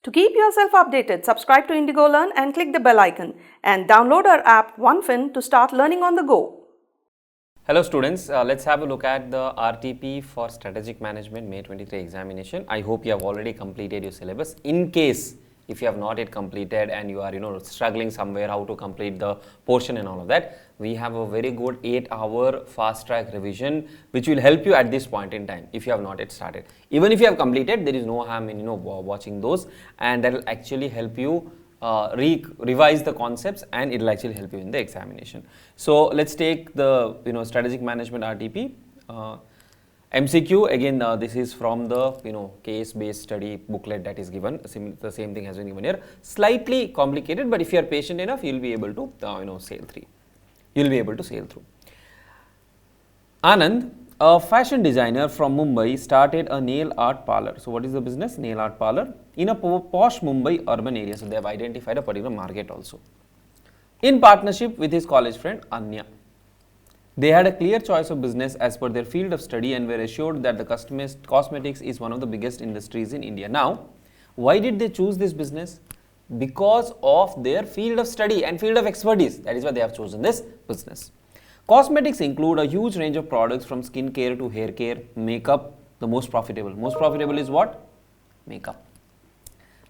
To keep yourself updated, subscribe to Indigo Learn and click the bell icon and download our app OneFin to start learning on the go. Hello students, let's have a look at the RTP for Strategic Management May 23 examination. I hope you have already completed your syllabus. In case if you have not yet completed and you are struggling somewhere how to complete the portion and all of that, we have a very good 8-hour fast track revision which will help you at this point in time if you have not yet started. Even if you have completed, there is no harm in watching those, and that will actually help you revise the concepts, and it will actually help you in the examination. So let's take the strategic management RTP. MCQ, again this is from the case based study booklet that is given. The same thing has been given here. Slightly complicated, but if you are patient enough, you will be able to sail through. You will be able to sail through. Anand, a fashion designer from Mumbai, started a nail art parlor. So what is the business? Nail art parlor in a posh Mumbai urban area. So they have identified a particular market also. In partnership with his college friend Anya. They had a clear choice of business as per their field of study and were assured that the cosmetics is one of the biggest industries in India. Now, why did they choose this business? Because of their field of study and field of expertise. That is why they have chosen this business. Cosmetics include a huge range of products from skin care to hair care, makeup, the most profitable. Most profitable is what? Makeup.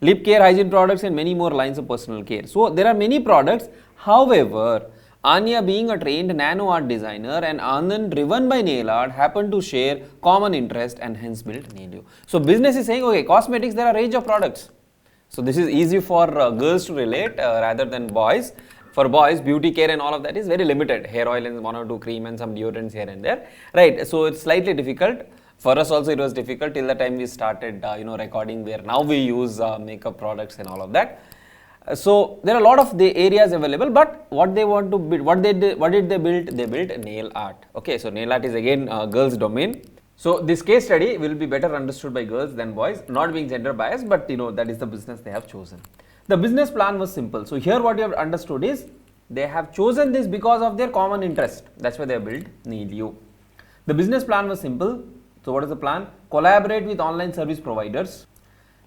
Lip care, hygiene products, and many more lines of personal care. So there are many products. However, Anya, being a trained nano art designer, and Anand, driven by nail art, happened to share common interest and hence built Indigo. So business is saying, okay, cosmetics, there are a range of products. So this is easy for girls to relate rather than boys. For boys, beauty care and all of that is very limited. Hair oil and 1 or 2 cream and some deodorants here and there, right? So it's slightly difficult. For us also it was difficult till the time we started, recording, where now we use makeup products and all of that. So there are a lot of the areas available, but what they want to build, what did they build? They built nail art. Okay, so nail art is again girls' domain. So this case study will be better understood by girls than boys, not being gender biased, but that is the business they have chosen. The business plan was simple. So here what you have understood is they have chosen this because of their common interest. That's why they have built Indigo. The business plan was simple. So what is the plan? Collaborate with online service providers.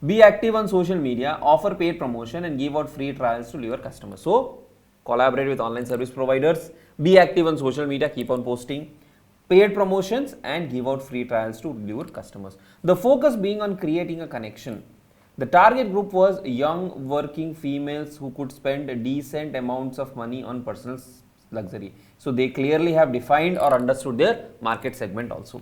Be active on social media, offer paid promotion and give out free trials to your customers. So collaborate with online service providers, be active on social media, keep on posting, paid promotions and give out free trials to your customers. The focus being on creating a connection. The target group was young working females who could spend decent amounts of money on personal luxury. So they clearly have defined or understood their market segment also.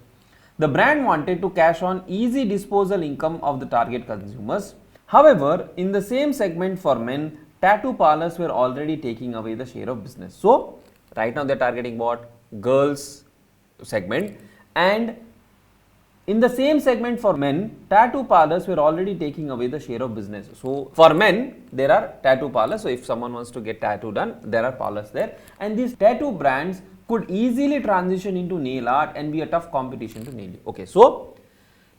The brand wanted to cash on easy disposal income of the target consumers. However, in the same segment for men, tattoo parlors were already taking away the share of business. So, right now they are targeting what? Girls segment, and in the same segment for men, tattoo parlors were already taking away the share of business. So, for men, there are tattoo parlors. So, if someone wants to get tattoo done, there are parlors there, and these tattoo brands could easily transition into nail art and be a tough competition to nail. Okay, so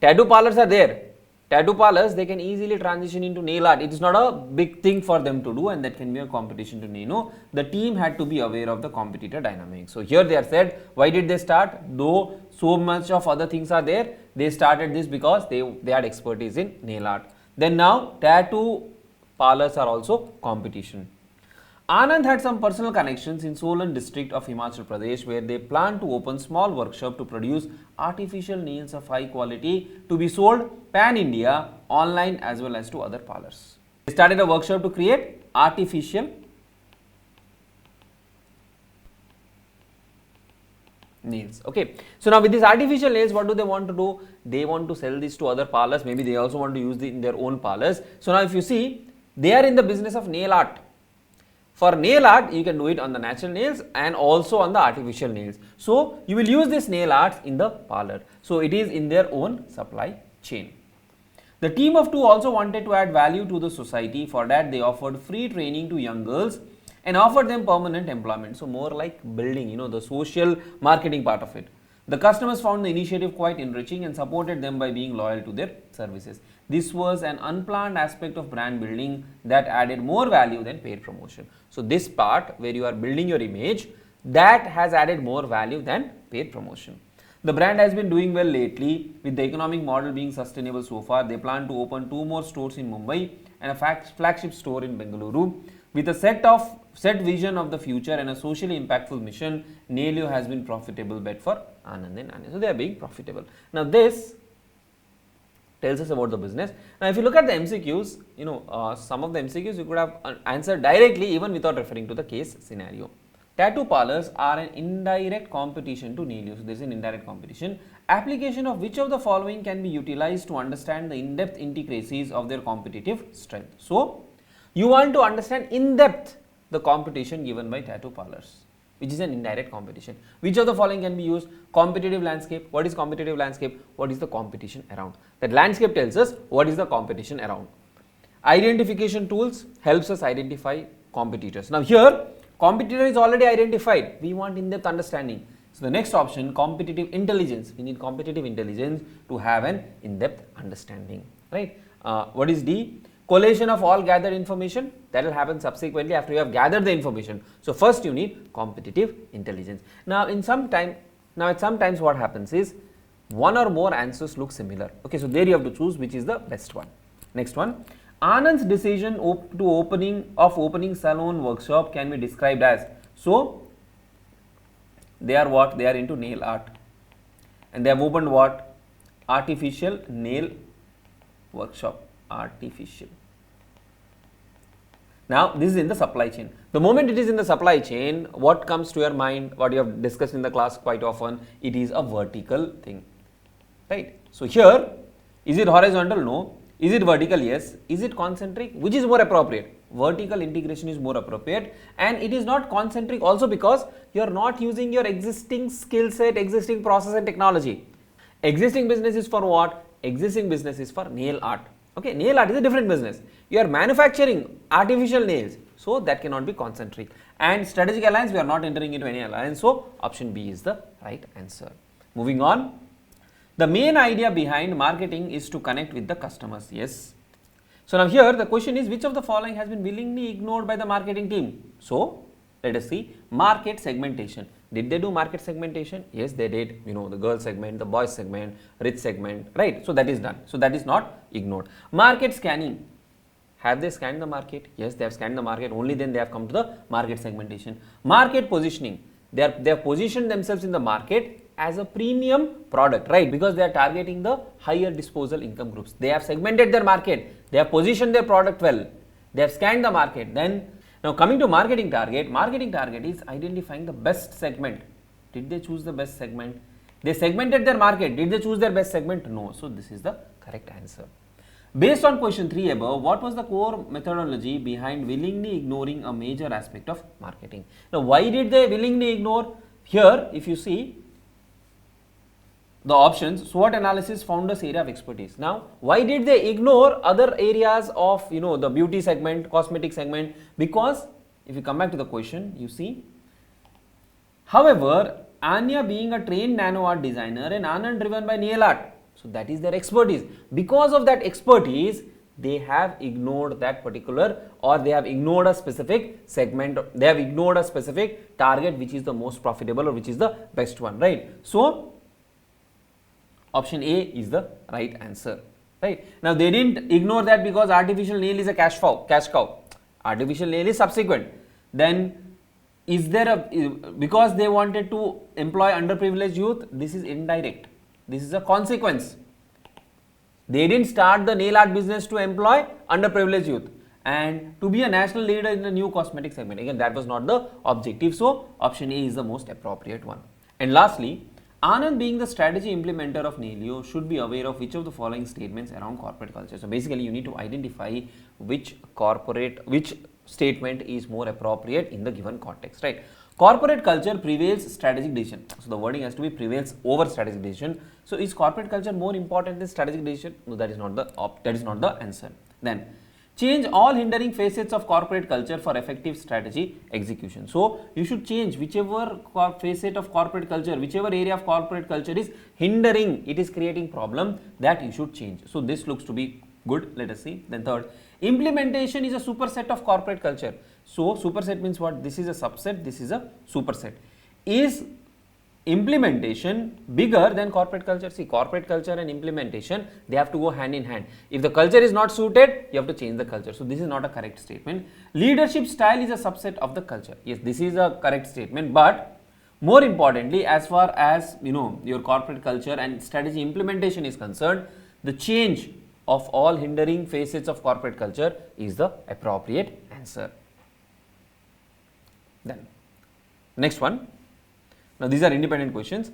tattoo parlors are there. Tattoo parlors, they can easily transition into nail art. It is not a big thing for them to do, and that can be a competition to nail. The team had to be aware of the competitor dynamics. So here they are said, why did they start? Though so much of other things are there, they started this because they had expertise in nail art. Then now tattoo parlors are also competition. Anand had some personal connections in Solan district of Himachal Pradesh, where they plan to open small workshop to produce artificial nails of high quality to be sold pan-India, online as well as to other parlors. They started a workshop to create artificial nails. Okay, so now with these artificial nails, what do they want to do? They want to sell this to other parlors. Maybe they also want to use it in their own parlors. So now if you see, they are in the business of nail art. For nail art, you can do it on the natural nails and also on the artificial nails. So you will use this nail arts in the parlor. So it is in their own supply chain. The team of two also wanted to add value to the society. For that, they offered free training to young girls and offered them permanent employment. So more like building, the social marketing part of it. The customers found the initiative quite enriching and supported them by being loyal to their services. This was an unplanned aspect of brand building that added more value than paid promotion. So this part where you are building your image, that has added more value than paid promotion. The brand has been doing well lately with the economic model being sustainable so far. They plan to open 2 more stores in Mumbai and a flagship store in Bengaluru. With a set vision of the future and a socially impactful mission, Nailio has been profitable bet for Anand and Anya. So they are being profitable. Now this tells us about the business. Now if you look at the MCQs, some of the MCQs you could have answered directly even without referring to the case scenario. Tattoo parlors are an indirect competition to Nailio. So there is an indirect competition. Application of which of the following can be utilized to understand the in-depth intricacies of their competitive strength. So you want to understand in depth the competition given by tattoo parlors, which is an indirect competition. Which of the following can be used? Competitive landscape. What is competitive landscape? What is the competition around? That landscape tells us what is the competition around. Identification tools helps us identify competitors. Now here, competitor is already identified. We want in-depth understanding. So the next option, competitive intelligence. We need competitive intelligence to have an in-depth understanding, right? What is D? Collation of all gathered information. That will happen subsequently after you have gathered the information. So first you need competitive intelligence. Now at sometimes what happens is one or more answers look similar. Okay, so there you have to choose which is the best one. Next one, Anand's decision to opening salon workshop can be described as. So they are what? They are into nail art, and they have opened what? Artificial nail workshop. Artificial. Now this is in the supply chain. The moment it is in the supply chain, what comes to your mind? What you have discussed in the class quite often, it is a vertical thing, right? So here, is it horizontal? No. Is it vertical? Yes. Is it concentric? Which is more appropriate? Vertical integration is more appropriate, and it is not concentric also because you are not using your existing skill set, existing process and technology. Existing business is for what? Existing business is for nail art. Okay, nail art is a different business. You are manufacturing artificial nails, so that cannot be concentric. And strategic alliance, we are not entering into any alliance, so option B is the right answer. Moving on. The main idea behind marketing is to connect with the customers. Yes. So now here the question is, which of the following has been willingly ignored by the marketing team? So let us see. Market segmentation. Did they do market segmentation? Yes, they did. The girl segment, the boy segment, rich segment, right? So that is done. So that is not ignored. Market scanning. Have they scanned the market? Yes, they have scanned the market. Only then they have come to the market segmentation. Market positioning. They have positioned themselves in the market as a premium product, right? Because they are targeting the higher disposal income groups. They have segmented their market. They have positioned their product well. They have scanned the market. Then now coming to marketing target is identifying the best segment. Did they choose the best segment? They segmented their market. Did they choose their best segment? No. So this is the correct answer. Based on question 3 above, what was the core methodology behind willingly ignoring a major aspect of marketing? Now why did they willingly ignore? Here if you see the options, SWOT analysis, founders area of expertise. Now, why did they ignore other areas of, the beauty segment, cosmetic segment? Because if you come back to the question, you see, however, Anya being a trained nano art designer and Anand driven by nail art. So that is their expertise. Because of that expertise, they have ignored that particular, or they have ignored a specific segment. They have ignored a specific target, which is the most profitable or which is the best one, right? So option A is the right answer, right? Now they didn't ignore that because artificial nail is a cash cow. Artificial nail is subsequent. Then is there because they wanted to employ underprivileged youth? This is indirect. This is a consequence. They didn't start the nail art business to employ underprivileged youth and to be a national leader in the new cosmetic segment. Again, that was not the objective. So option A is the most appropriate one. And lastly, Anand being the strategy implementer of Nailio should be aware of which of the following statements around corporate culture. So basically you need to identify which statement is more appropriate in the given context, right? Corporate culture prevails strategic decision. So the wording has to be prevails over strategic decision. So is corporate culture more important than strategic decision? No, that is not the answer. Then change all hindering facets of corporate culture for effective strategy execution. So you should change whichever facet of corporate culture, whichever area of corporate culture is hindering, it is creating problem, that you should change. So this looks to be good. Let us see. Then third, implementation is a superset of corporate culture. So superset means what? This is a subset, this is a superset. Is implementation bigger than corporate culture. See, corporate culture and implementation, they have to go hand in hand. If the culture is not suited, you have to change the culture. So this is not a correct statement. Leadership style is a subset of the culture. Yes, this is a correct statement, but more importantly, as far as your corporate culture and strategy implementation is concerned, the change of all hindering facets of corporate culture is the appropriate answer. Then next one. Now these are independent questions.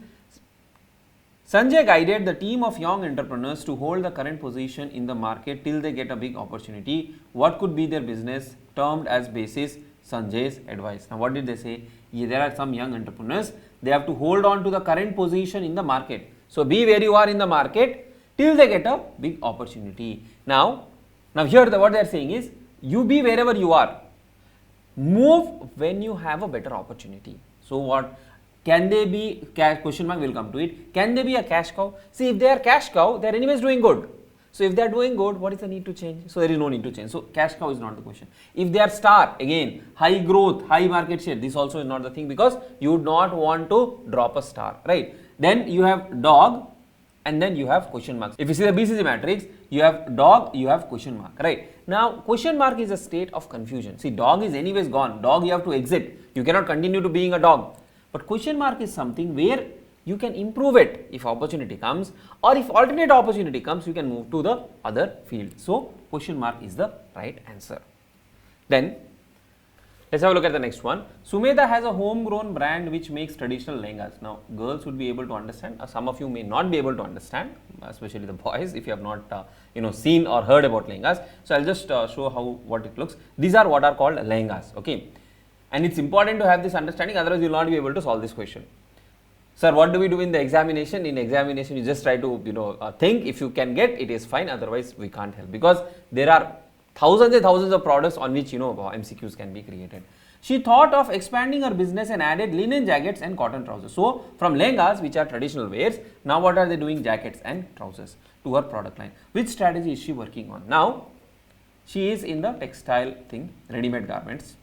Sanjay guided the team of young entrepreneurs to hold the current position in the market till they get a big opportunity. What could be their business termed as basis Sanjay's advice? Now what did they say? Yeah, there are some young entrepreneurs, they have to hold on to the current position in the market. So be where you are in the market till they get a big opportunity. Now here what they are saying is, you be wherever you are. Move when you have a better opportunity. So what? Can they be, question mark will come to it, can they be a cash cow? See, if they are cash cow, they are anyways doing good. So if they are doing good, what is the need to change? So there is no need to change. So cash cow is not the question. If they are star, again, high growth, high market share, this also is not the thing, because you would not want to drop a star, right? Then you have dog, and then you have question marks. If you see the BCG matrix, you have dog, you have question mark, right? Now question mark is a state of confusion. See, dog is anyways gone. Dog you have to exit. You cannot continue to being a dog. But question mark is something where you can improve it if opportunity comes, or if alternate opportunity comes, you can move to the other field. So question mark is the right answer. Then let's have a look at the next one. Sumedha has a homegrown brand which makes traditional lehengas. Now girls would be able to understand, some of you may not be able to understand, especially the boys, if you have not seen or heard about lehengas. So I'll just show what it looks. These are what are called lehengas, okay? And it's important to have this understanding, otherwise you will not be able to solve this question. Sir, what do we do in the examination? In examination, you just try to think. If you can get, it is fine. Otherwise, we can't help, because there are thousands and thousands of products on which MCQs can be created. She thought of expanding her business and added linen jackets and cotton trousers. So from lehengas, which are traditional wears, now what are they doing? Jackets and trousers to her product line. Which strategy is she working on? Now she is in the textile thing, ready-made garments.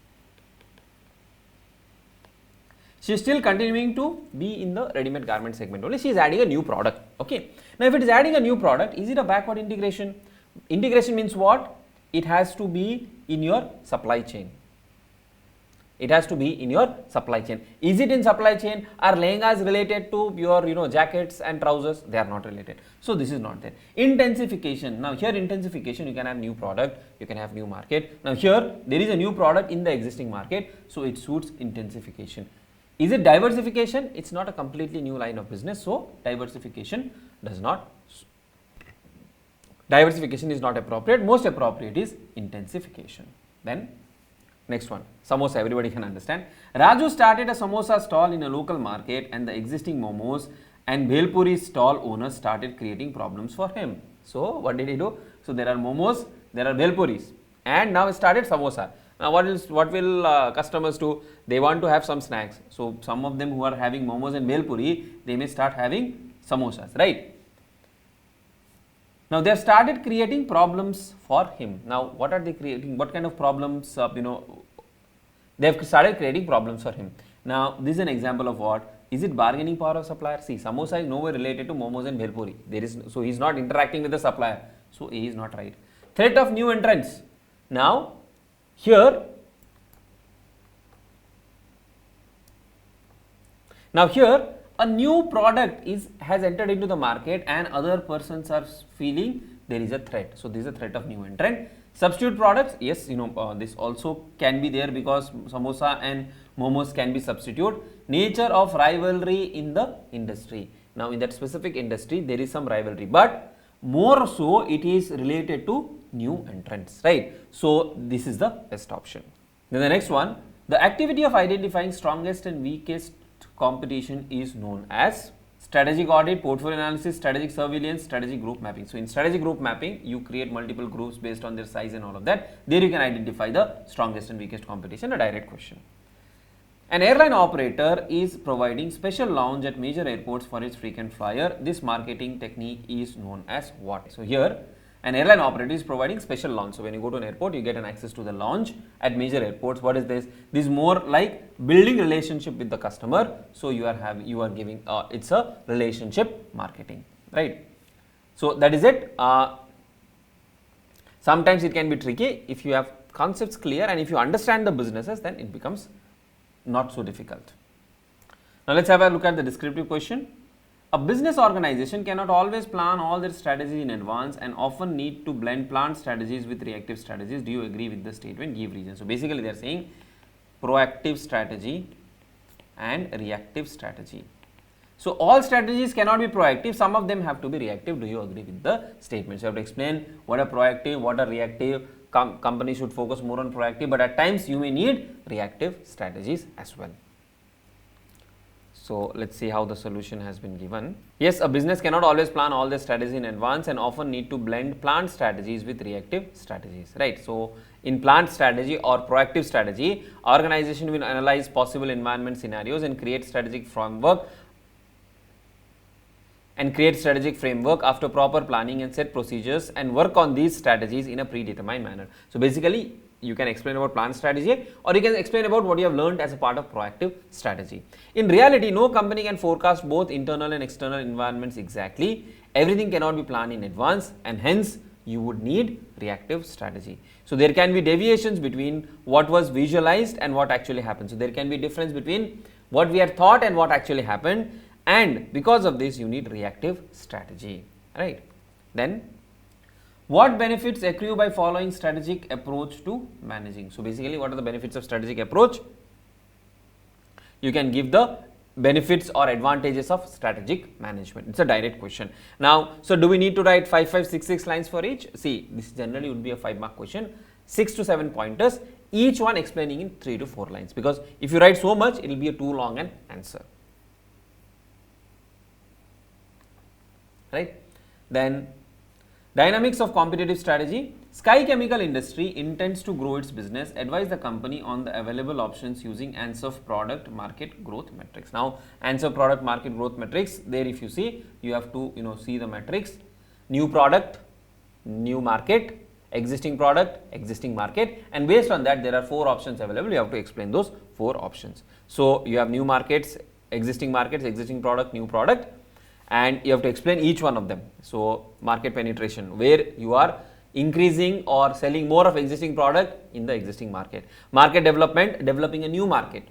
She is still continuing to be in the ready-made garment segment only. She is adding a new product. Okay. Now, if it is adding a new product, is it a backward integration? Integration means what? It has to be in your supply chain. It has to be in your supply chain. Is it in supply chain? Are lehengas related to your jackets and trousers? They are not related. So this is not there. Intensification. Now here intensification, you can have new product, you can have new market. Now here there is a new product in the existing market, so it suits intensification. Is it diversification? It's not a completely new line of business, so diversification is not appropriate. Most appropriate is intensification. Then next one, samosa, everybody can understand. Raju started a samosa stall in a local market, and the existing momos and bhelpuri stall owners started creating problems for him. So what did he do? So there are momos, there are bhelpuris, and now he started samosa. Now what will customers do? They want to have some snacks. So some of them who are having momos and bhelpuri, they may start having samosas, right? Now they have started creating problems for him. Now what are they creating? What kind of problems? They have started creating problems for him. Now this is an example of what? Is it bargaining power of supplier? See, samosa is nowhere related to momos and bhelpuri. So he is not interacting with the supplier. So A is not right. Threat of new entrants. Now here a new product has entered into the market, and other persons are feeling there is a threat. So this is a threat of new entrant. Substitute products, yes, this also can be there, because samosa and momos can be substitute. Nature of rivalry in the industry. Now in that specific industry there is some rivalry, but more so it is related to new entrants, right? So this is the best option. Then the next one, the activity of identifying strongest and weakest competition is known as strategic audit, portfolio analysis, strategic surveillance, strategic group mapping. So in strategic group mapping, you create multiple groups based on their size and all of that. There you can identify the strongest and weakest competition, a direct question. An airline operator is providing special lounge at major airports for its frequent flyer. This marketing technique is known as what? So here An airline operator is providing special lounge. So when you go to an airport, you get an access to the lounge at major airports. What is this? This is more like building relationship with the customer. So you are giving it's a relationship marketing, right? So that is it. Sometimes it can be tricky. If you have concepts clear and if you understand the businesses, then it becomes not so difficult. Now let's have a look at the descriptive question. A business organization cannot always plan all their strategies in advance and often need to blend planned strategies with reactive strategies. Do you agree with the statement? Give reason. So basically they are saying proactive strategy and reactive strategy. So all strategies cannot be proactive, some of them have to be reactive. Do you agree with the statement? So you have to explain what are proactive, what are reactive. Company should focus more on proactive, but at times you may need reactive strategies as well. So let's see how the solution has been given. Yes, a business cannot always plan all their strategies in advance and often need to blend planned strategies with reactive strategies, right? So in planned strategy or proactive strategy, organization will analyze possible environment scenarios and create strategic framework after proper planning and set procedures and work on these strategies in a predetermined manner. So basically you can explain about planned strategy or you can explain about what you have learned as a part of proactive strategy. In reality, no company can forecast both internal and external environments exactly. Everything cannot be planned in advance and hence you would need reactive strategy. So there can be deviations between what was visualized and what actually happened. So there can be difference between what we had thought and what actually happened, and because of this you need reactive strategy, right? Then what benefits accrue by following strategic approach to managing? So basically what are the benefits of strategic approach? You can give the benefits or advantages of strategic management. It's a direct question. Now, so do we need to write 5, 5, 6, 6 lines for each? See, this generally would be a 5-mark question, 6 to 7 pointers, each one explaining in 3 to 4 lines, because if you write so much, it will be a too long an answer, right? Then dynamics of competitive strategy. Sky Chemical Industry intends to grow its business. Advise the company on the available options using ANSWER product market growth metrics. Now, ANSWER product market growth metrics, there if you see, you have to see the metrics. New product, new market, existing product, existing market, and based on that there are 4 options available. You have to explain those 4 options. So you have new markets, existing product, new product, and you have to explain each one of them. So market penetration, where you are increasing or selling more of existing product in the existing market. Market development, developing a new market.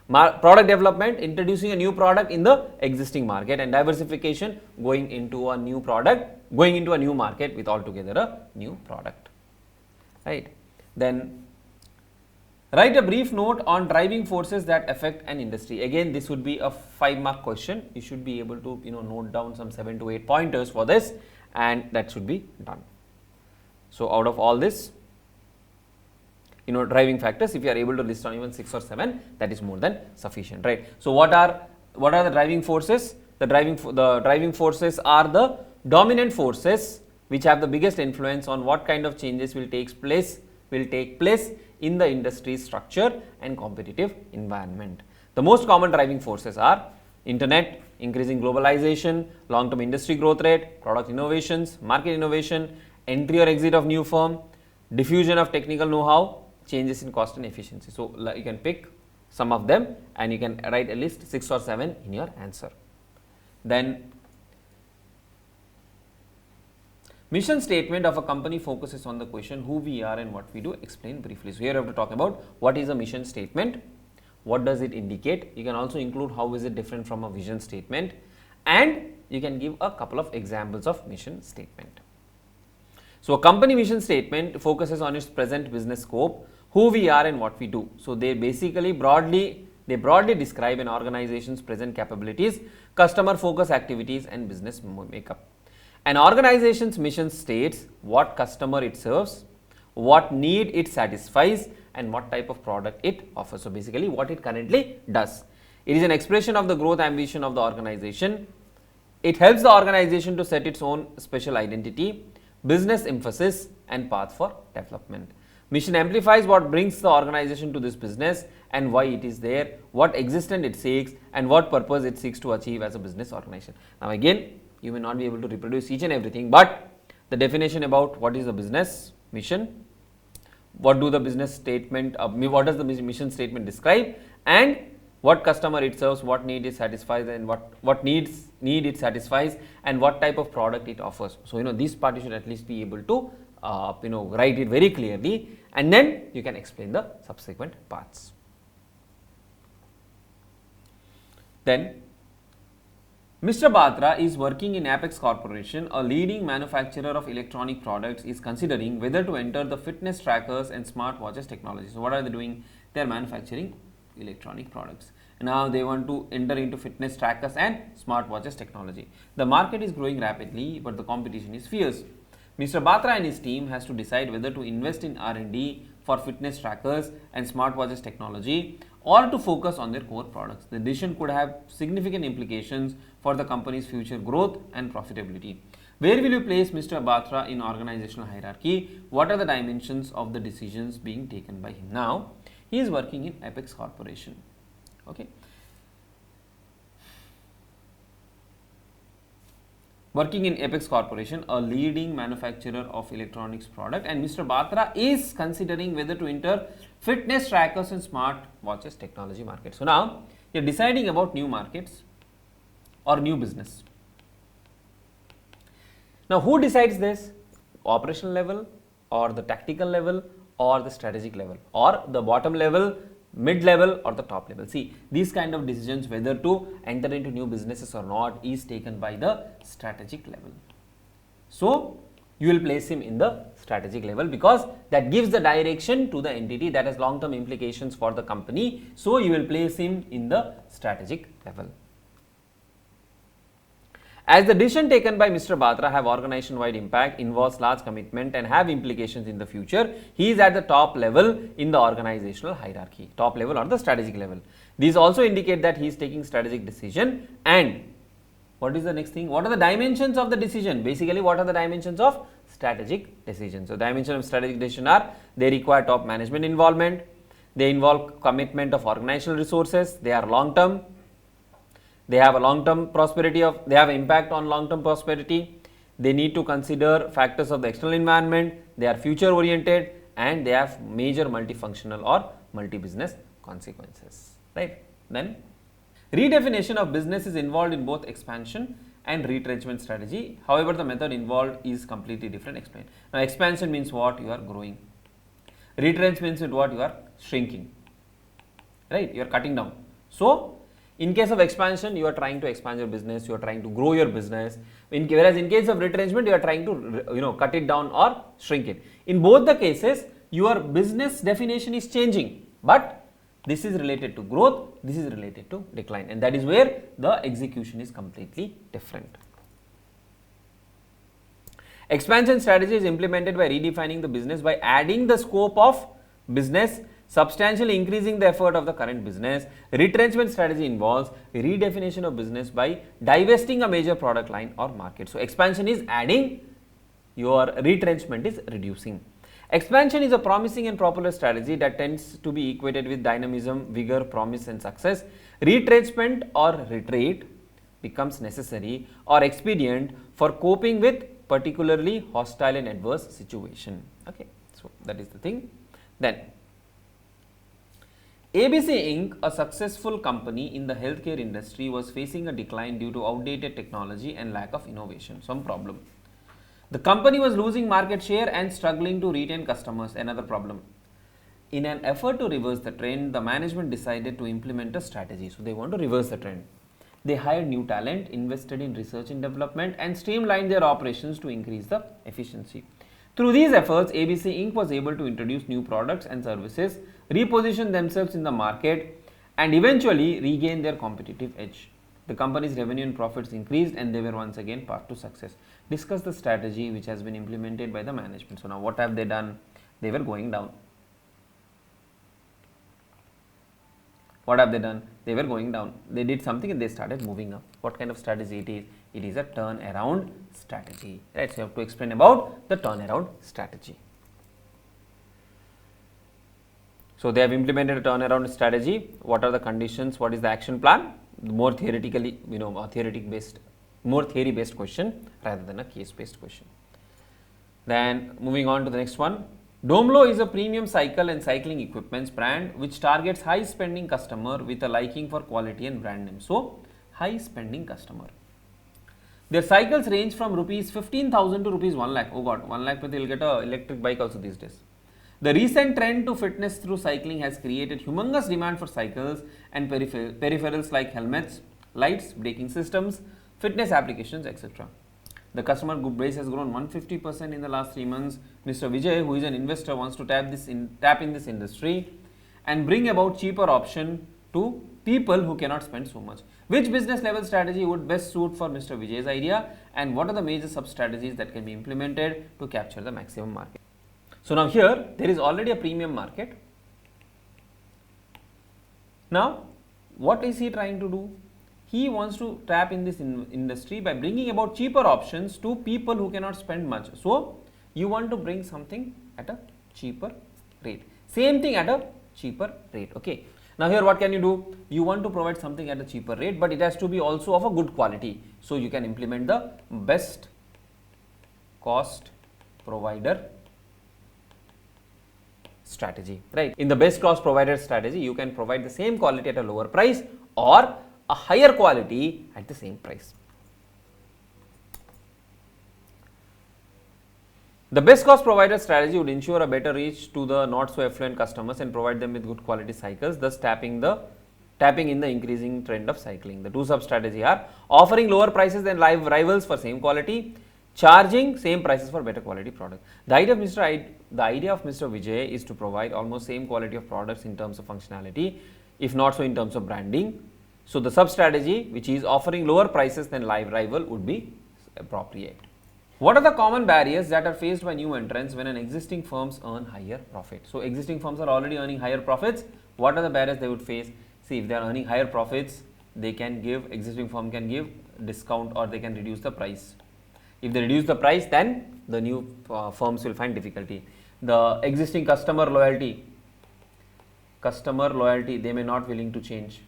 Product development, introducing a new product in the existing market. And diversification, going into a new product, going into a new market with altogether a new product, right? Then write a brief note on driving forces that affect an industry. Again, this would be a 5-mark question. You should be able to note down some 7 to 8 pointers for this, and that should be done. So out of all this, driving factors, if you are able to list on even 6 or 7, that is more than sufficient, right? So what are the driving forces? The driving forces are the dominant forces which have the biggest influence on what kind of changes will take place in the industry structure and competitive environment. The most common driving forces are internet, increasing globalization, long-term industry growth rate, product innovations, market innovation, entry or exit of new firm, diffusion of technical know-how, changes in cost and efficiency. So you can pick some of them and you can write at least 6 or 7 in your answer. Then mission statement of a company focuses on the question who we are and what we do. Explain briefly. So here you have to talk about what is a mission statement, what does it indicate. You can also include how is it different from a vision statement, and you can give a couple of examples of mission statement. So a company mission statement focuses on its present business scope, who we are and what we do. So they basically broadly describe an organization's present capabilities, customer focus activities and business makeup. An organization's mission states what customer it serves, what need it satisfies, and what type of product it offers. So basically what it currently does. It is an expression of the growth ambition of the organization. It helps the organization to set its own special identity, business emphasis and path for development. Mission amplifies what brings the organization to this business and why it is there, what existence it seeks and what purpose it seeks to achieve as a business organization. Now again, you may not be able to reproduce each and everything, but the definition about what is the business mission, what do the business statement, what does the mission statement describe, and what customer it serves, what need it satisfies, and what need it satisfies, and what type of product it offers. So, this part you should at least be able to write it very clearly, and then you can explain the subsequent parts. Then Mr. Batra is working in Apex Corporation, a leading manufacturer of electronic products, is considering whether to enter the fitness trackers and smartwatches technology. So, what are they doing? They are manufacturing electronic products. Now, they want to enter into fitness trackers and smartwatches technology. The market is growing rapidly, but the competition is fierce. Mr. Batra and his team has to decide whether to invest in R&D for fitness trackers and smartwatches technology or to focus on their core products. The decision could have significant implications for the company's future growth and profitability. Where will you place Mr. Batra in organizational hierarchy? What are the dimensions of the decisions being taken by him? Now, he is working in Apex Corporation. Okay. Working in Apex Corporation, a leading manufacturer of electronics product, and Mr. Batra is considering whether to enter fitness trackers and smart watches technology market. So, now you are deciding about new markets or new business. Now, who decides this? Operational level or the tactical level or the strategic level or the bottom level, mid level or the top level. See, these kind of decisions whether to enter into new businesses or not is taken by the strategic level. So, you will place him in the strategic level because that gives the direction to the entity, that has long term implications for the company. So, you will place him in the strategic level. As the decision taken by Mr. Batra have organization-wide impact, involves large commitment and have implications in the future, he is at the top level in the organizational hierarchy, top level or the strategic level. These also indicate that he is taking strategic decision. And what is the next thing? What are the dimensions of the decision? Basically, what are the dimensions of strategic decision? So, dimensions of strategic decision are, they require top management involvement, they involve commitment of organizational resources, they are long term, they have a long term prosperity they have impact on long term prosperity, they need to consider factors of the external environment, they are future oriented, and they have major multifunctional or multi-business consequences, right. Then redefinition of business is involved in both expansion and retrenchment strategy. However, the method involved is completely different. Explain. Now, expansion means what? You are growing. Retrenchment means what? You are shrinking, right, you are cutting down. So, in case of expansion, you are trying to expand your business, you are trying to grow your business. Whereas in case of retrenchment, you are trying to cut it down or shrink it. In both the cases, your business definition is changing, but this is related to growth, this is related to decline, and that is where the execution is completely different. Expansion strategy is implemented by redefining the business by adding the scope of business, substantially increasing the effort of the current business. Retrenchment strategy involves redefinition of business by divesting a major product line or market. So, expansion is adding, your retrenchment is reducing. Expansion is a promising and popular strategy that tends to be equated with dynamism, vigor, promise and success. Retrenchment or retreat becomes necessary or expedient for coping with particularly hostile and adverse situation. Okay. So, that is the thing. Then ABC Inc., a successful company in the healthcare industry, was facing a decline due to outdated technology and lack of innovation, some problem. The company was losing market share and struggling to retain customers, another problem. In an effort to reverse the trend, the management decided to implement a strategy. So, they want to reverse the trend. They hired new talent, invested in research and development, and streamlined their operations to increase the efficiency. Through these efforts, ABC Inc. was able to introduce new products and services, reposition themselves in the market, and eventually regain their competitive edge. The company's revenue and profits increased, and they were once again path to success. Discuss the strategy which has been implemented by the management. So, now what have they done? They were going down. What have they done? They were going down. They did something and they started moving up. What kind of strategy it is? It is a turnaround strategy, right? So, you have to explain about the turnaround strategy. So, they have implemented a turnaround strategy. What are the conditions? What is the action plan? More theoretically, a more theory based question rather than a case based question. Then moving on to the next one. Domlo is a premium cycle and cycling equipments brand which targets high spending customer with a liking for quality and brand name. So, high spending customer. Their cycles range from rupees 15,000 to rupees 1 lakh. Oh god, 1 lakh, but you'll get a electric bike also these days. The recent trend to fitness through cycling has created humongous demand for cycles and peripherals like helmets, lights, braking systems, fitness applications, etc. The customer base has grown 150% in the last 3 months. Mr. Vijay, who is an investor, wants to tap in this industry and bring about cheaper option to people who cannot spend so much. Which business level strategy would best suit for Mr. Vijay's idea, and what are the major sub strategies that can be implemented to capture the maximum market? So now here there is already a premium market. Now what is he trying to do? He wants to tap in this industry by bringing about cheaper options to people who cannot spend much. So you want to bring something at a cheaper rate. Same thing at a cheaper rate. Okay. Now here what can you do? You want to provide something at a cheaper rate, but it has to be also of a good quality. So you can implement the best cost provider strategy, right? In the best cost provider strategy, you can provide the same quality at a lower price or a higher quality at the same price. The best cost provider strategy would ensure a better reach to the not so affluent customers and provide them with good quality cycles, thus tapping in the increasing trend of cycling. The two sub strategy are offering lower prices than rivals for same quality, charging same prices for better quality product. The idea of Mr. Vijay is to provide almost same quality of products in terms of functionality, if not so in terms of branding. So the sub strategy, which is offering lower prices than rival, would be appropriate. What are the common barriers that are faced by new entrants when an existing firms earn higher profit? So existing firms are already earning higher profits. What are the barriers they would face? See, if they are earning higher profits, existing firm can give discount or they can reduce the price. If they reduce the price, then the new firms will find difficulty. The existing customer loyalty, they may not willing to change,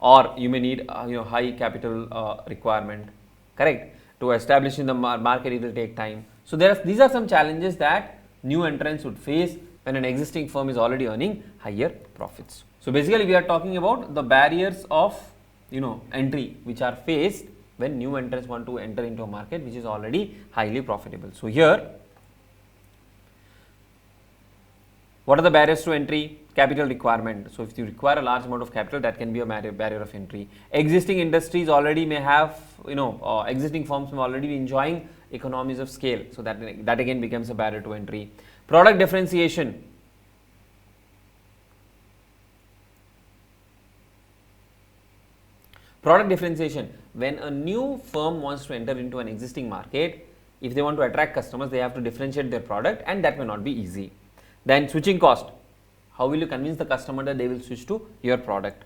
or you may need high capital requirement, correct? To establish in the market, it will take time. So these are some challenges that new entrants would face when an existing firm is already earning higher profits. So basically we are talking about the barriers of entry which are faced when new entrants want to enter into a market which is already highly profitable. So here, what are the barriers to entry? Capital requirement. So if you require a large amount of capital, that can be a barrier of entry. Existing industries already may have, existing firms may already be enjoying economies of scale. So that again becomes a barrier to entry. Product differentiation. Product differentiation. When a new firm wants to enter into an existing market, if they want to attract customers, they have to differentiate their product, and that may not be easy. Then switching cost. How will you convince the customer that they will switch to your product?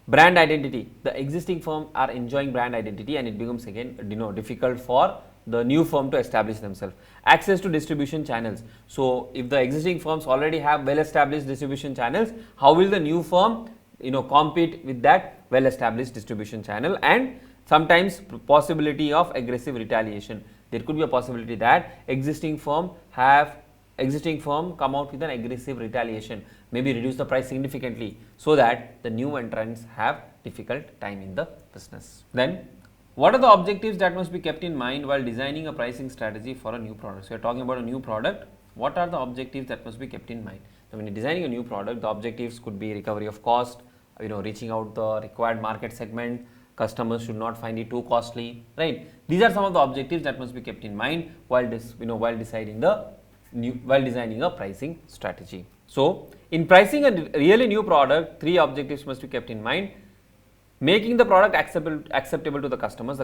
Brand identity. The existing firm are enjoying brand identity, and it becomes again difficult for the new firm to establish themselves. Access to distribution channels. So if the existing firms already have well established distribution channels, how will the new firm compete with that well established distribution channel? And sometimes possibility of aggressive retaliation. There could be a possibility that existing firm come out with an aggressive retaliation, maybe reduce the price significantly, so that the new entrants have difficult time in the business. Then what are the objectives that must be kept in mind while designing a pricing strategy for a new product? So we are talking about a new product. What are the objectives that must be kept in mind? So when you're designing a new product, the objectives could be recovery of cost, reaching out the required market segment, customers should not find it too costly, right? These are some of the objectives that must be kept in mind while designing a pricing strategy. So in pricing a really new product, 3 objectives must be kept in mind. Making the product acceptable to the customers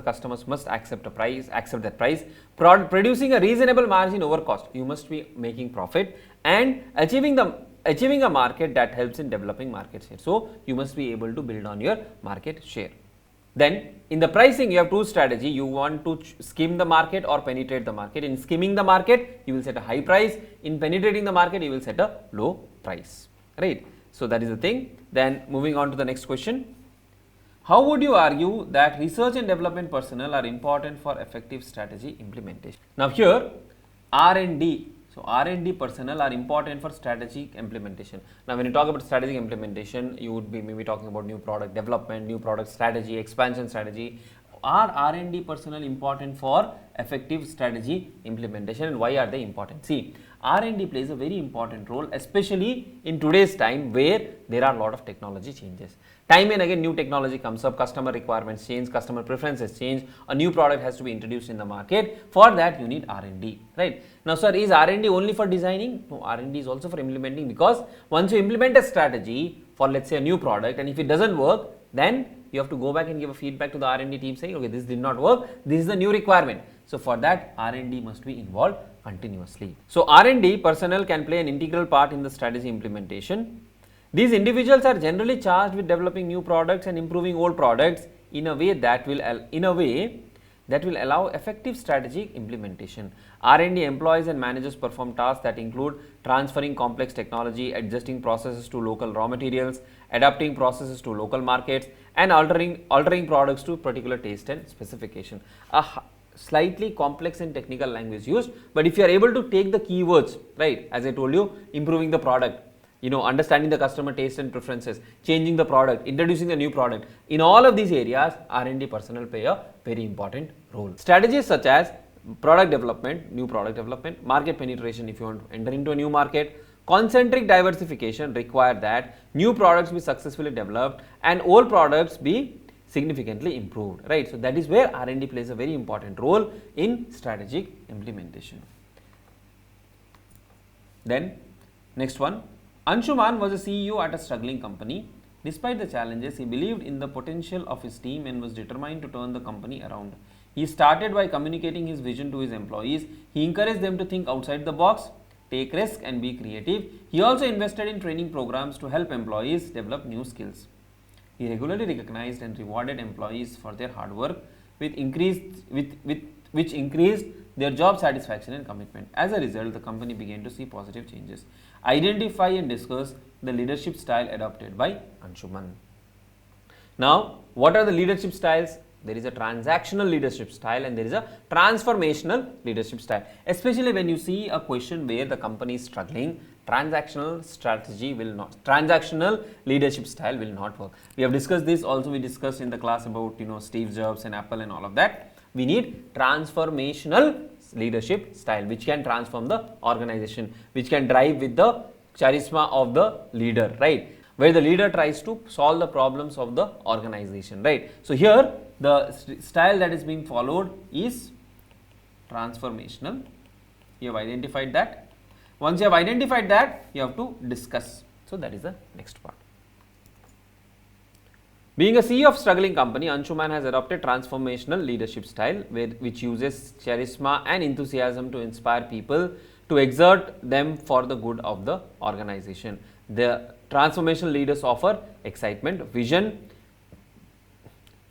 must accept that price. Producing a reasonable margin over cost, you must be making profit, and achieving a market that helps in developing market share. So you must be able to build on your market share. Then in the pricing, you have 2 strategy. You want to skim the market or penetrate the market. In skimming the market, you will set a high price. In penetrating the market, you will set a low price, right? So that is the thing. Then moving on to the next question. How would you argue that research and development personnel are important for effective strategy implementation? Now here R&D, so R&D personnel are important for strategic implementation. Now when you talk about strategic implementation, you would be maybe talking about new product development, new product strategy, expansion strategy. Are R&D personnel important for effective strategy implementation, and why are they important? See, R&D plays a very important role, especially in today's time where there are a lot of technology changes. Time and again new technology comes up, customer requirements change, customer preferences change, a new product has to be introduced in the market. For that you need R&D, right? Now sir, is R&D only for designing? No, R&D is also for implementing, because once you implement a strategy for, let's say, a new product, and if it doesn't work, then you have to go back and give a feedback to the R&D team saying, okay, this did not work, this is the new requirement. So for that R&D must be involved continuously. So R&D personnel can play an integral part in the strategy implementation. These individuals are generally charged with developing new products and improving old products in a way that will allow effective strategic implementation. R&D employees and managers perform tasks that include transferring complex technology, adjusting processes to local raw materials, adapting processes to local markets, and altering products to particular taste and specification. A slightly complex and technical language used, but if you are able to take the keywords, right, as I told you, improving the product, understanding the customer taste and preferences, changing the product, introducing the new product. In all of these areas, R&D personnel play a very important role. Strategies such as product development, new product development, market penetration if you want to enter into a new market, concentric diversification require that new products be successfully developed and old products be significantly improved, right? So that is where R&D plays a very important role in strategic implementation. Then next one, Anshuman was a CEO at a struggling company. Despite the challenges, he believed in the potential of his team and was determined to turn the company around. He started by communicating his vision to his employees. He encouraged them to think outside the box, take risks and be creative. He also invested in training programs to help employees develop new skills. He regularly recognized and rewarded employees for their hard work, which increased their job satisfaction and commitment. As a result, the company began to see positive changes. Identify and discuss the leadership style adopted by Anshuman. Now, what are the leadership styles? There is a transactional leadership style and there is a transformational leadership style. Especially when you see a question where the company is struggling, transactional leadership style will not work. We have discussed this also. We discussed in the class about Steve Jobs and Apple and all of that. We need transformational leadership style which can transform the organization, which can drive with the charisma of the leader, right? Where the leader tries to solve the problems of the organization, right? So here the style that is being followed is transformational. You have identified that. Once you have identified that, you have to discuss. So that is the next part. Being a CEO of struggling company, Anshuman has adopted transformational leadership style which uses charisma and enthusiasm to inspire people to exert them for the good of the organization. The transformational leaders offer excitement, vision,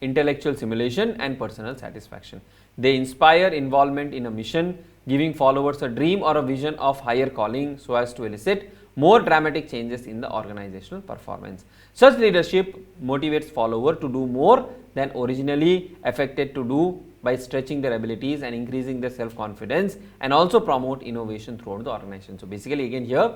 intellectual stimulation and personal satisfaction. They inspire involvement in a mission, giving followers a dream or a vision of higher calling so as to elicit more dramatic changes in the organizational performance. Such leadership motivates followers to do more than originally affected to do by stretching their abilities and increasing their self-confidence, and also promote innovation throughout the organization. So basically again here,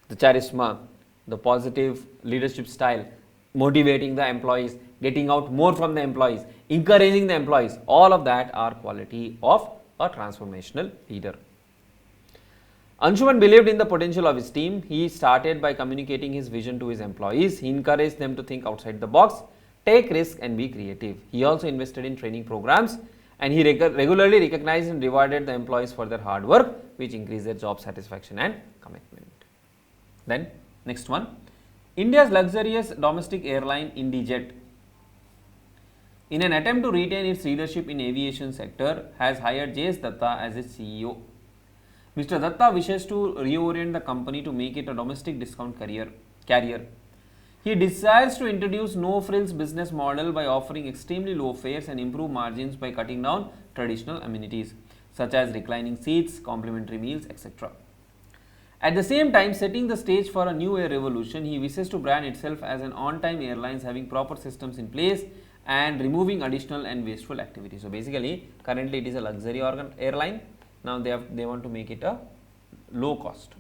the charisma, the positive leadership style, motivating the employees, getting out more from the employees, encouraging the employees, all of that are quality of a transformational leader. Anshuman believed in the potential of his team. He started by communicating his vision to his employees. He encouraged them to think outside the box, take risks and be creative. He also invested in training programs and he regularly recognized and rewarded the employees for their hard work, which increased their job satisfaction and commitment. Then next one, India's luxurious domestic airline IndiGo, in an attempt to retain its leadership in aviation sector, has hired J.S. Datta as its CEO. Mr. Datta wishes to reorient the company to make it a domestic discount carrier. He desires to introduce no-frills business model by offering extremely low fares and improve margins by cutting down traditional amenities such as reclining seats, complimentary meals, etc. At the same time, setting the stage for a new air revolution, he wishes to brand itself as an on-time airlines having proper systems in place and removing additional and wasteful activities. So basically, currently it is a luxury airline. Now they want to make it a low cost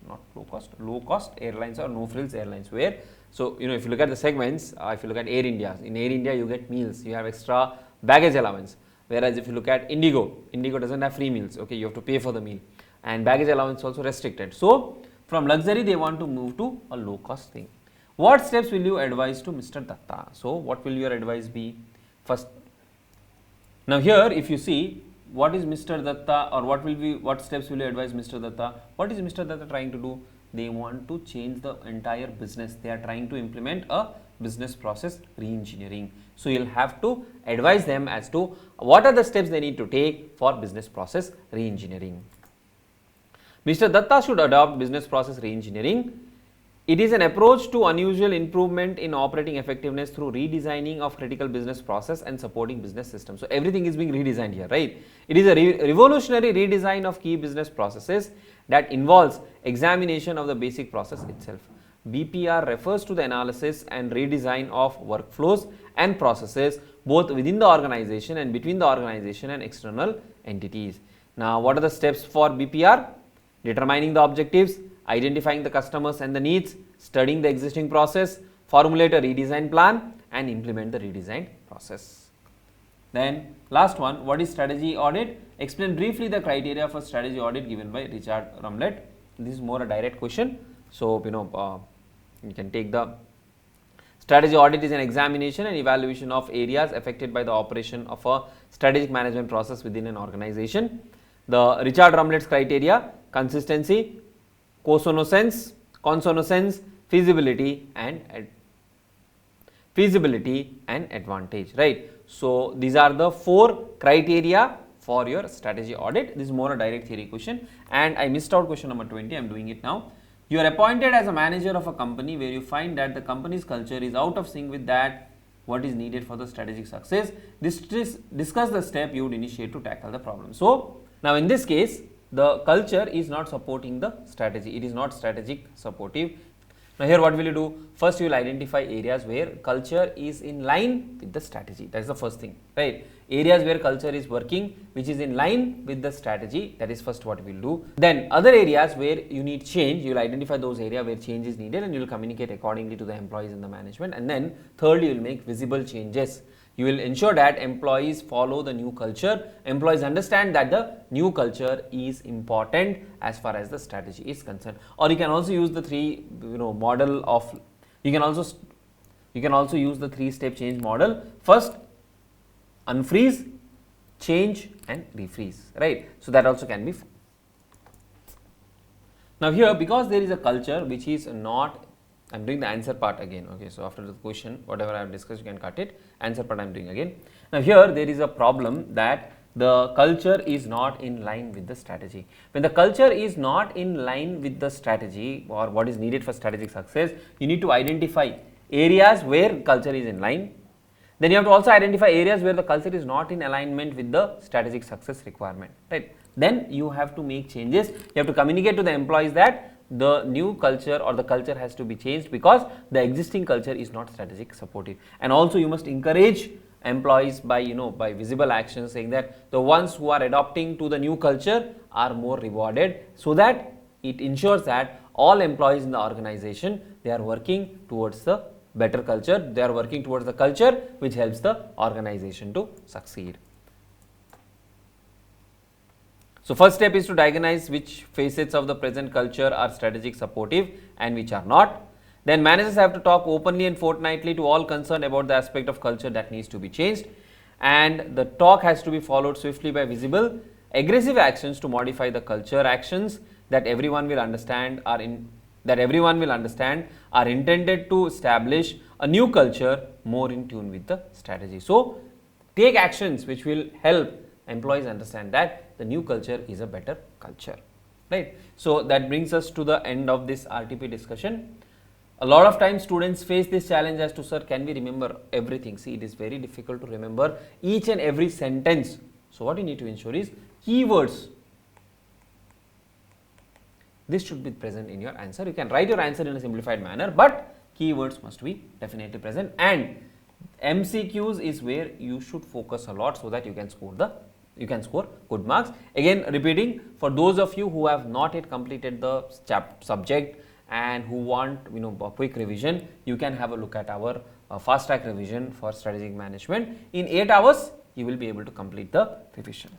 airlines or no frills airlines, where, so if you look at the segments, if you look at Air India, in Air India you get meals, you have extra baggage allowance, whereas if you look at Indigo doesn't have free meals, okay, you have to pay for the meal, and baggage allowance also restricted. So from luxury they want to move to a low cost thing. What steps will you advise to Mr. Datta? So what will your advice be? First, now here if you see, what is Mr. Datta, or what steps will you advise Mr. Datta? What is Mr. Datta trying to do? They want to change the entire business. They are trying to implement a business process re-engineering. So you'll have to advise them as to what are the steps they need to take for business process re-engineering. Mr. Datta should adopt business process re-engineering. It is an approach to unusual improvement in operating effectiveness through redesigning of critical business process and supporting business systems. So everything is being redesigned here, right? It is a revolutionary redesign of key business processes that involves examination of the basic process itself. BPR refers to the analysis and redesign of workflows and processes both within the organization and between the organization and external entities. Now, what are the steps for BPR? Determining the objectives, identifying the customers and the needs, studying the existing process, formulate a redesign plan and implement the redesigned process. Then last one, what is strategy audit? Explain briefly the criteria for strategy audit given by Richard Rumlett. This is more a direct question. So, you can take the strategy audit is an examination and evaluation of areas affected by the operation of a strategic management process within an organization. The Richard Rumlett's criteria: consistency, consonance, feasibility and advantage, right? So these are the 4 criteria for your strategy audit. This is more a direct theory question, and I missed out question number 20. I am doing it now. You are appointed as a manager of a company where you find that the company's culture is out of sync with that what is needed for the strategic success. Discuss the step you would initiate to tackle the problem. So now in this case, the culture is not supporting the strategy. It is not strategic supportive. Now here what will you do? First you will identify areas where culture is in line with the strategy. That is the first thing, right? Areas where culture is working which is in line with the strategy. That is first what we will do. Then other areas where you need change, you will identify those areas where change is needed and you will communicate accordingly to the employees and the management. And then thirdly, you will make visible changes. You will ensure that employees follow the new culture. Employees understand that the new culture is important as far as the strategy is concerned. Or you can also use the model of, you can also use the 3-step change model. First, unfreeze, change and refreeze, right? So that also can be. Now here, because there is a culture which is not, I am doing the answer part again, okay, so after the question, whatever I have discussed, you can cut it, answer part I am doing again. Now here there is a problem that the culture is not in line with the strategy. When the culture is not in line with the strategy or what is needed for strategic success, you need to identify areas where culture is in line. Then you have to also identify areas where the culture is not in alignment with the strategic success requirement, right? Then you have to make changes. You have to communicate to the employees that the new culture or the culture has to be changed because the existing culture is not strategic supportive. And also you must encourage employees by by visible actions, saying that the ones who are adopting to the new culture are more rewarded, so that it ensures that all employees in the organization, they are working towards the better culture, they are working towards the culture which helps the organization to succeed. So first step is to diagnose which facets of the present culture are strategic supportive and which are not. Then managers have to talk openly and fortnightly to all concerned about the aspect of culture that needs to be changed, and the talk has to be followed swiftly by visible aggressive actions to modify the culture. Actions that everyone will understand are intended to establish a new culture more in tune with the strategy. So take actions which will help employees understand that the new culture is a better culture, right? So that brings us to the end of this RTP discussion. A lot of times students face this challenge as to, sir, can we remember everything? See, it is very difficult to remember each and every sentence. So what you need to ensure is keywords. This should be present in your answer. You can write your answer in a simplified manner, but keywords must be definitely present, and MCQs is where you should focus a lot so that you can score good marks. Again, repeating, for those of you who have not yet completed the subject and who want a quick revision, you can have a look at our fast track revision for strategic management. In 8 hours, you will be able to complete the revision.